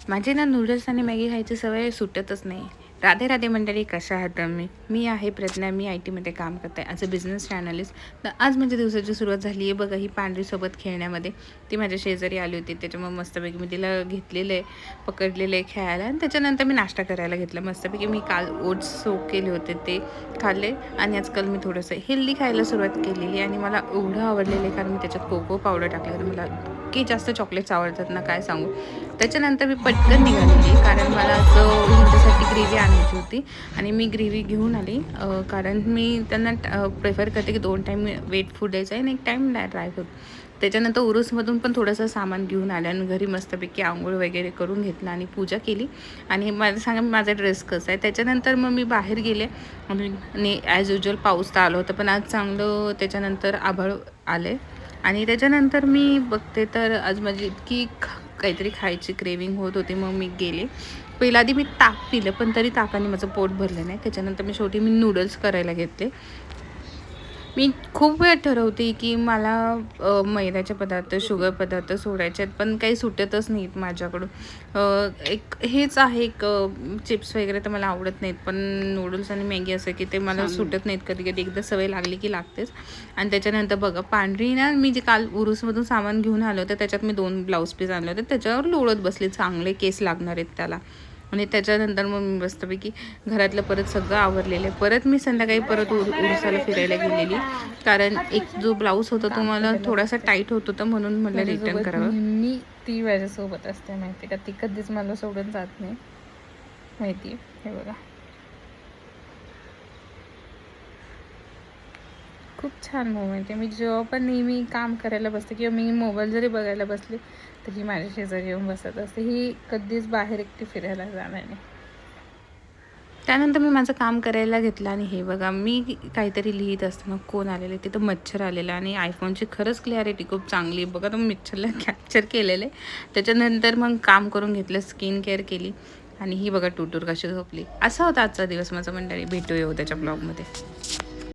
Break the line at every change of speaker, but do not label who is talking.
माझे ना नूडल्स आणि मॅगी खायची सवय सुटतच नाही. राधे राधे मंडळी, कशा आहात मी आहे प्रज्ञा. मी IT मध्ये काम करते ॲज अ बिझनेस अनालिस्ट. तर आज माझ्या दिवसाची सुरुवात झाली आहे बघा ही पांढरीसोबत खेळण्यामध्ये. ती माझ्या शेजारी आली होती, त्याच्यामुळे मस्तपैकी मी तिला घेतलेलं आहे, पकडलेलं आहे खेळायला. आणि त्याच्यानंतर मी नाश्ता करायला घेतला. मस्तपैकी मी काल ओट्स सोक केले होते ते खाल्ले आणि आजकाल मी थोडंसं हेल्दी खायला सुरुवात केलेली. आणि मला एवढं आवडलेलं आहे कारण मी त्याच्यात कोको पावडर टाकले. मला इतके जास्त चॉकलेट्स आवडतात ना, काय सांगू. त्याच्यानंतर मी पटकन निघालेली कारण मला असं ह्यांच्यासाठी ग्रेव्ही आणायची होती आणि मी ग्रेव्ही घेऊन आली. कारण मी त्यांना प्रेफर करते की 2 टाईम वेट फूड द्यायचं आहे आणि 1 टाईम ड्राय फ्रूट. त्याच्यानंतर उरूसमधून पण थोडंसं सामान घेऊन आलं आणि घरी मस्तपैकी आंघोळ वगैरे करून घेतलं आणि पूजा केली. आणि मला सांगा माझा ड्रेस कसा आहे. त्याच्यानंतर मग मी बाहेर गेले आणि ॲज युज्युअल पाऊस तर आलं होतं, पण आज चांगलं त्याच्यानंतर आभाळ आले. आणि त्याच्यानंतर मी बघते तर आज माझी इतकी काहीतरी खायची क्रेविंग होत होती. मग मी गेले. पहिल्या आधी मी ताक पिलं, पण तरी ताकाने माझं पोट भरलं नाही. त्याच्यानंतर शेवटी मी नूडल्स करायला घेतले. मी खूप वेळ ठरवते की मला मैद्याचे पदार्थ, शुगर पदार्थ सोडायचे आहेत, पण काही सुटतच नाहीत माझ्याकडून. एक हेच आहे, एक चिप्स वगैरे तर मला आवडत नाहीत, पण नूडल्स आणि मॅगी असं की ते मला सुटत नाहीत. कधी-कधी एकदा सवय लागली की लागतेच. आणि त्याच्यानंतर बघा पांढरी ना, मी जे काल उरूसमधून सामान घेऊन आलं होतं त्याच्यात मी 2 ब्लाऊज पीस आणले होते. त्याच्यावर लोळत बसले, चांगले केस लागणार आहेत त्याला. आणि त्याच्यानंतर मग मी मस्तपैकी घरातलं परत सगळं आवरलेलं आहे. परत मी संध्याकाळी परत उरुसाला फिरायला गेलेली, कारण एक जो ब्लाऊज होता तो मला थोडासा टाईट होत होता, म्हणून मला रिटर्न करावं.
मी ती माझ्यासोबत असते माहिती का, ती कधीच मला सोडून जात नाही माहिती. हे बघा, खूप छान मोमेंट आहे. मी जेव्हा पण नेहमी काम करायला बसते किंवा मी मोबाईल जरी बघायला बसले तर ही माझ्या शेजारी येऊन बसत असते. ही कधीच बाहेर एकटी फिरायला जाणार नाही.
त्यानंतर मी माझं काम करायला घेतलं आणि हे बघा मी काहीतरी लिहित असताना कोण आलेलं आहे, तिथं मच्छर आलेलं आणि आयफोनची खरंच क्लॅरिटी खूप चांगली आहे बघा. तर मच्छरला कॅप्चर केलेलं आहे. त्याच्यानंतर मग काम करून घेतलं, स्किन केअर केली आणि ही बघा टूटूर कशी झोपली. असा होता आजचा दिवस माझा मंडळी. भेटूया उद्याच्या ब्लॉगमध्ये.